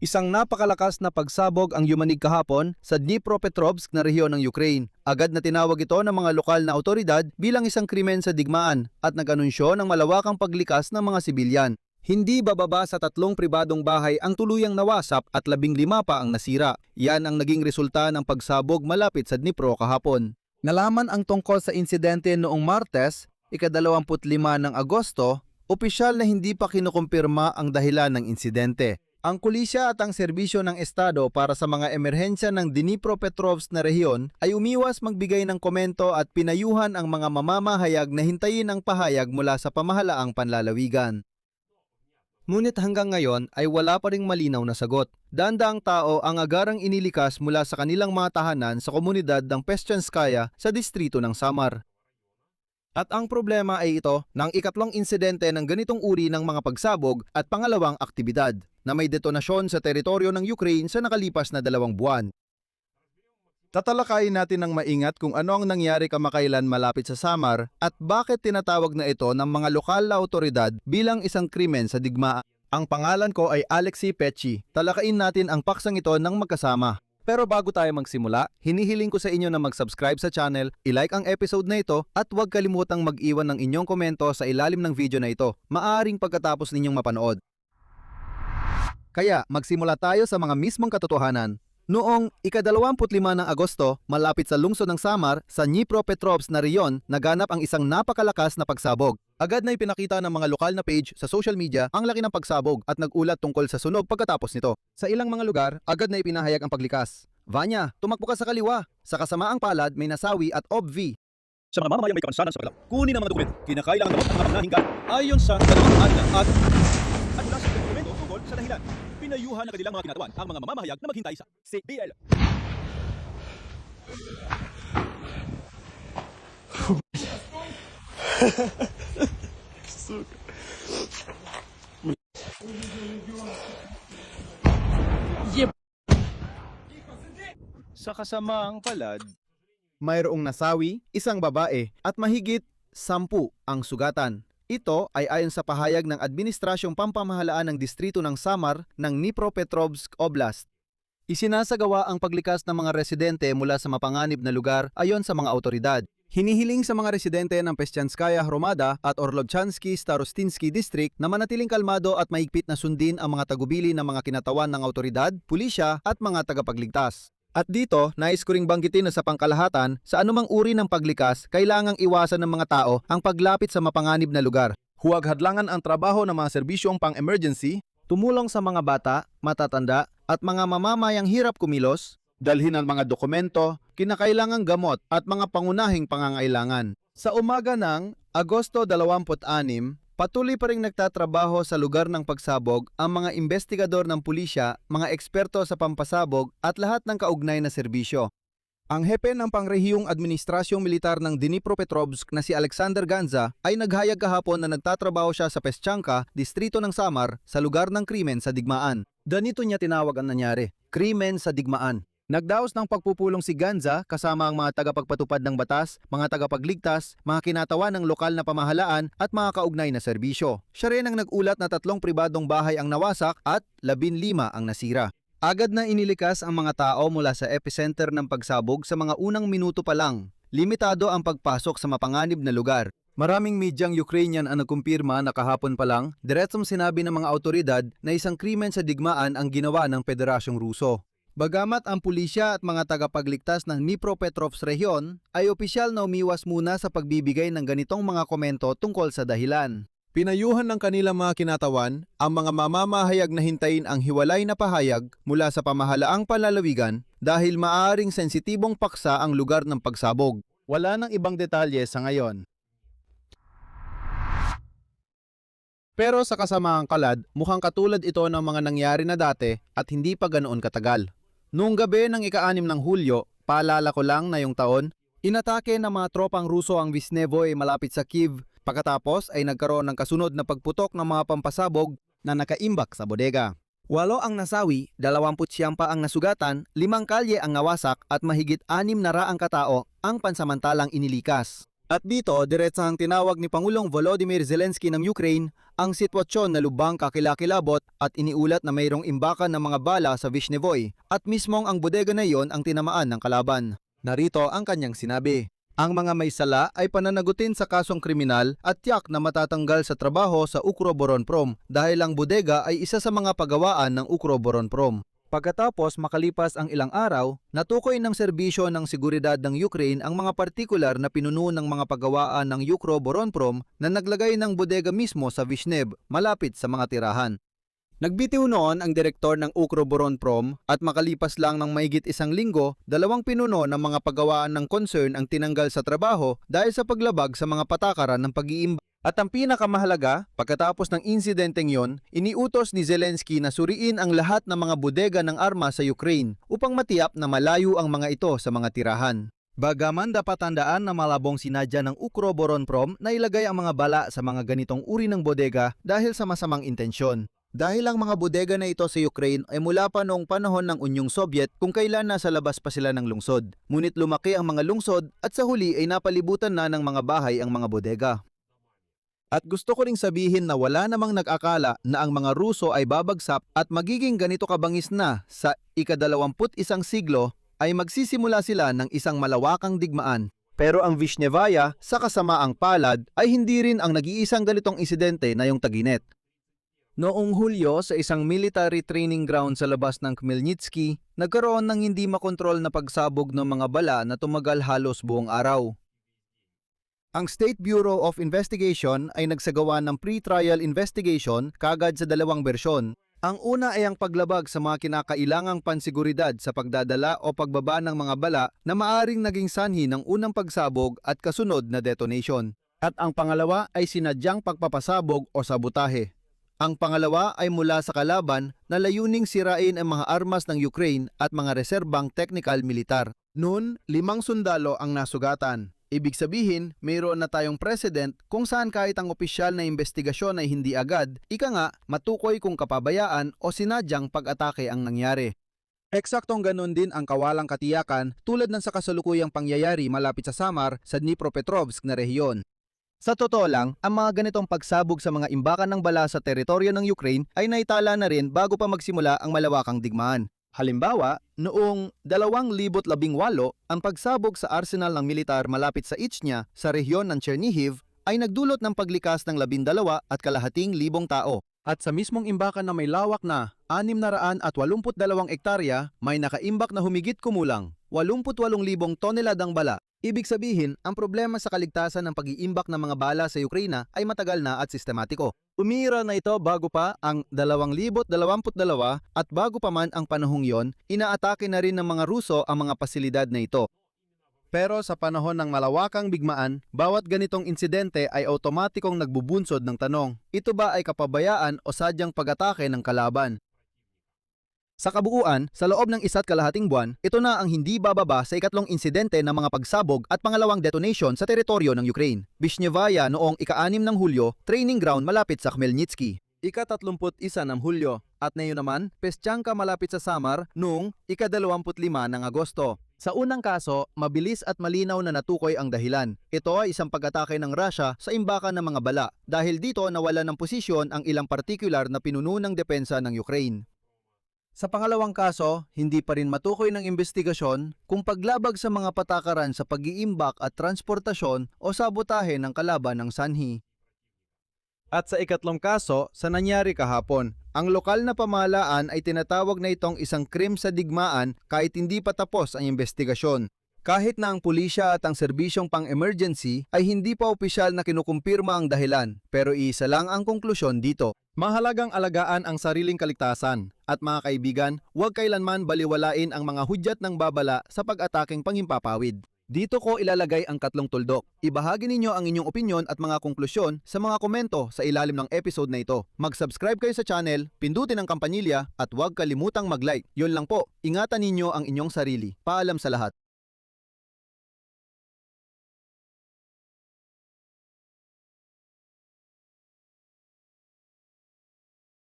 Isang napakalakas na pagsabog ang yumanig kahapon sa Dnipropetrovsk na rehiyon ng Ukraine. Agad na tinawag ito ng mga lokal na otoridad bilang isang krimen sa digmaan at nag-anunsyo ng malawakang paglikas ng mga sibilyan. Hindi bababa sa 3 pribadong bahay ang tuluyang nawasap at 15 pa ang nasira. Yan ang naging resulta ng pagsabog malapit sa Dnipro kahapon. Nalaman ang tungkol sa insidente noong Martes, ika-25 ng Agosto, opisyal na hindi pa kinukumpirma ang dahilan ng insidente. Ang pulisya at ang serbisyo ng estado para sa mga emerhensya ng Dnipropetrovsk na rehiyon ay umiwas magbigay ng komento at pinayuhan ang mga mamamahayag na hintayin ang pahayag mula sa pamahalaang panlalawigan. Ngunit hanggang ngayon ay wala pa ring malinaw na sagot. Daang tao ang agarang inilikas mula sa kanilang mga tahanan sa komunidad ng Peshchanskaya sa distrito ng Samar. At ang problema ay ito ng ikatlong insidente ng ganitong uri ng mga pagsabog at pangalawang aktibidad na may detonasyon sa teritoryo ng Ukraine sa nakalipas na 2 buwan. Tatalakayin natin ng maingat kung ano ang nangyari kamakailan malapit sa Samar at bakit tinatawag na ito ng mga lokal na otoridad bilang isang krimen sa digmaan. Ang pangalan ko ay Alexei Pechi. Talakayin natin ang paksang ito ng magkasama. Pero bago tayo magsimula, hinihiling ko sa inyo na mag-subscribe sa channel, i-like ang episode na ito at huwag kalimutang mag-iwan ng inyong komento sa ilalim ng video na ito. Maaaring pagkatapos ninyong mapanood. Kaya magsimula tayo sa mga mismong katotohanan. Noong ika-25 ng Agosto, malapit sa lungsod ng Samar, sa Dnipropetrovsk na rehiyon, naganap ang isang napakalakas na pagsabog. Agad na ipinakita ng mga lokal na page sa social media ang laki ng pagsabog at nag-ulat tungkol sa sunog pagkatapos nito. Sa ilang mga lugar, agad na ipinahayag ang paglikas. Vanya, tumakbo ka sa kaliwa. Sa kasamaang palad, may nasawi at obvi. Sa mga mamamayang may kapansanan sa kalaw, kunin ang mga dokumento. Kinakailangan gamot ang mga panahinggan ayon sa dalawang anya at mula sa dokumento tungkol sa dahilan. Pinayuhan na kanilang mga kinatawan ang mga mamamahayag na maghintay sa CBL. Sa kasamaang palad, mayroong nasawi, isang babae at mahigit 10 ang sugatan. Ito ay ayon sa pahayag ng Administrasyong Pampamahalaan ng Distrito ng Samar ng Dnipropetrovsk Oblast. Isinasagawa ang paglikas ng mga residente mula sa mapanganib na lugar ayon sa mga autoridad. Hinihiling sa mga residente ng Peshchanskaya Hromada at Orlovchansky Starostinsky District na manatiling kalmado at mahigpit na sundin ang mga tagubili ng mga kinatawan ng autoridad, pulisya at mga tagapagligtas. At dito, nais ko ring banggitin na sa pangkalahatan, sa anumang uri ng paglikas, kailangang iwasan ng mga tao ang paglapit sa mapanganib na lugar. Huwag hadlangan ang trabaho ng mga serbisyong pang-emergency, tumulong sa mga bata, matatanda, at mga mamamayang hirap kumilos, dalhin ang mga dokumento, kinakailangang gamot at mga pangunahing pangangailangan. Sa umaga ng Agosto 26, patuloy pa ring nagtatrabaho sa lugar ng pagsabog ang mga investigador ng pulisya, mga eksperto sa pampasabog at lahat ng kaugnay na serbisyo. Ang hepe ng pangrehiyong administrasyong militar ng Dnipropetrovsk na si Alexander Ganza ay naghayag kahapon na nagtatrabaho siya sa Peschanka, distrito ng Samar, sa lugar ng krimen sa digmaan. Ganito niya tinawag ang nangyari, krimen sa digmaan. Nagdaos ng pagpupulong si Ganza kasama ang mga tagapagpatupad ng batas, mga tagapagligtas, mga kinatawan ng lokal na pamahalaan at mga kaugnay na serbisyo. Siya rin ang nag-ulat na 3 pribadong bahay ang nawasak at 15 ang nasira. Agad na inilikas ang mga tao mula sa epicenter ng pagsabog sa mga unang minuto pa lang. Limitado ang pagpasok sa mapanganib na lugar. Maraming medyang Ukrainian ang nagkumpirma na kahapon pa lang, diretsong sinabi ng mga autoridad na isang krimen sa digmaan ang ginawa ng Federasyong Ruso. Bagamat ang pulisya at mga tagapagligtas ng Dnipropetrovsk rehiyon ay opisyal na umiwas muna sa pagbibigay ng ganitong mga komento tungkol sa dahilan. Pinayuhan ng kanilang mga kinatawan ang mga mamamahayag na hintayin ang hiwalay na pahayag mula sa pamahalaang panlalawigan dahil maaaring sensitibong paksa ang lugar ng pagsabog. Wala nang ibang detalye sa ngayon. Pero sa kasamaang kalad, mukhang katulad ito ng mga nangyari na dati at hindi pa ganoon katagal. Noong gabi ng ika-6 ng Hulyo, paalala ko lang na yung taon, inatake ng mga tropang Ruso ang Visnevoy malapit sa Kyiv. Pagkatapos ay nagkaroon ng kasunod na pagputok ng mga pampasabog na nakaimbak sa bodega. 8 ang nasawi, 29 pa ang nasugatan, 5 kalye ang nawasak at mahigit 6 na raang katao ang pansamantalang inilikas. At dito, diretsahang tinawag ni Pangulong Volodymyr Zelensky ng Ukraine ang sitwasyon na lubhang kakilakilabot at iniulat na mayroong imbakan ng mga bala sa Vyshnevoy at mismong ang bodega na iyon ang tinamaan ng kalaban. Narito ang kanyang sinabi. Ang mga may sala ay pananagutin sa kasong kriminal at tiyak na matatanggal sa trabaho sa Ukroboronprom dahil ang bodega ay isa sa mga pagawaan ng Ukroboronprom. Pagkatapos makalipas ang ilang araw, natukoy ng serbisyo ng seguridad ng Ukraine ang mga partikular na pinuno ng mga pagawaan ng Ukroboronprom na naglagay ng bodega mismo sa Vyshnev, malapit sa mga tirahan. Nagbitiw noon ang direktor ng Ukroboronprom at makalipas lang ng mahigit isang linggo, dalawang pinuno ng mga pagawaan ng concern ang tinanggal sa trabaho dahil sa paglabag sa mga patakaran ng pag-iimbak. At ang pinakamahalaga, pagkatapos ng insidenteng yon, iniutos ni Zelensky na suriin ang lahat ng mga bodega ng armas sa Ukraine upang matiyak na malayo ang mga ito sa mga tirahan. Bagaman dapat tandaan na malabong sinadya ng Ukroboronprom na ilagay ang mga bala sa mga ganitong uri ng bodega dahil sa masamang intensyon. Dahil ang mga bodega na ito sa Ukraine ay mula pa noong panahon ng Unyong Soviet kung kailan nasa labas pa sila ng lungsod. Ngunit lumaki ang mga lungsod at sa huli ay napalibutan na ng mga bahay ang mga bodega. At gusto ko ring sabihin na wala namang nag-akala na ang mga Ruso ay babagsak at magiging ganito kabangis na sa ika-21 siglo ay magsisimula sila ng isang malawakang digmaan. Pero ang Vishnevaya sa kasamaang palad ay hindi rin ang nag-iisang ganitong insidente na yung Taginet. Noong Hulyo sa isang military training ground sa labas ng Khmelnytsky, nagkaroon ng hindi makontrol na pagsabog ng mga bala na tumagal halos buong araw. Ang State Bureau of Investigation ay nagsagawa ng pre-trial investigation kagad sa dalawang bersyon. Ang una ay ang paglabag sa mga kinakailangang pansiguridad sa pagdadala o pagbaba ng mga bala na maaring naging sanhi ng unang pagsabog at kasunod na detonation. At ang pangalawa ay sinadyang pagpapasabog o sabotahe. Ang pangalawa ay mula sa kalaban na layuning sirain ang mga armas ng Ukraine at mga reserbang technical militar. Noon, 5 sundalo ang nasugatan. Ibig sabihin, mayroon na tayong precedent kung saan kahit ang opisyal na investigasyon ay hindi agad, ika nga, matukoy kung kapabayaan o sinadyang pag-atake ang nangyari. Eksaktong ganun din ang kawalang katiyakan tulad ng sa kasalukuyang pangyayari malapit sa Samar sa Dnipropetrovsk na rehiyon. Sa totoo lang, ang mga ganitong pagsabog sa mga imbakan ng bala sa teritoryo ng Ukraine ay naitala na rin bago pa magsimula ang malawakang digmaan. Halimbawa, noong 2018, ang pagsabog sa arsenal ng militar malapit sa Ichnya sa rehiyon ng Chernihiv ay nagdulot ng paglikas ng 12,200 tao. At sa mismong imbakan na may lawak na 682 ektarya, may nakaimbak na humigit kumulang 88,000 toneladang bala. Ibig sabihin, ang problema sa kaligtasan ng pag-iimbak ng mga bala sa Ukraina ay matagal na at sistematiko. Umira na ito bago pa ang 2022 at bago pa man ang panahong yon, inaatake na rin ng mga Ruso ang mga pasilidad na ito. Pero sa panahon ng malawakang bigmaan, bawat ganitong insidente ay automatikong nagbubunsod ng tanong, ito ba ay kapabayaan o sadyang pag-atake ng kalaban? Sa kabuuan, sa loob ng 1.5 buwan, ito na ang hindi bababa sa ikatlong insidente ng mga pagsabog at pangalawang detonation sa teritoryo ng Ukraine. Vishnevaya noong ika-6 ng Hulyo, training ground malapit sa Khmelnytsky. Ika-31 ng Hulyo, at ngayon naman, Peschanka malapit sa Samar noong ika-25 ng Agosto. Sa unang kaso, mabilis at malinaw na natukoy ang dahilan. Ito ay isang pag-atake ng Russia sa imbakan ng mga bala dahil dito nawala ng posisyon ang ilang partikular na pinuno ng depensa ng Ukraine. Sa pangalawang kaso, hindi pa rin matukoy ng investigasyon kung paglabag sa mga patakaran sa pag-iimbak at transportasyon o sabotahe ng kalaban ng sanhi. At sa ikatlong kaso, sa nangyari kahapon, ang lokal na pamahalaan ay tinatawag na itong isang krim sa digmaan kahit hindi pa tapos ang investigasyon. Kahit na ang pulisya at ang serbisyong pang-emergency ay hindi pa opisyal na kinukumpirma ang dahilan, pero iisa lang ang konklusyon dito. Mahalagang alagaan ang sariling kaligtasan at mga kaibigan, huwag kailanman baliwalain ang mga hudyat ng babala sa pag-ataking panghimpapawid. Dito ko ilalagay ang 3 tuldok. Ibahagi ninyo ang inyong opinyon at mga konklusyon sa mga komento sa ilalim ng episode na ito. Mag-subscribe kayo sa channel, pindutin ang kampanilya at huwag kalimutang mag-like. Yun lang po, ingatan ninyo ang inyong sarili. Paalam sa lahat.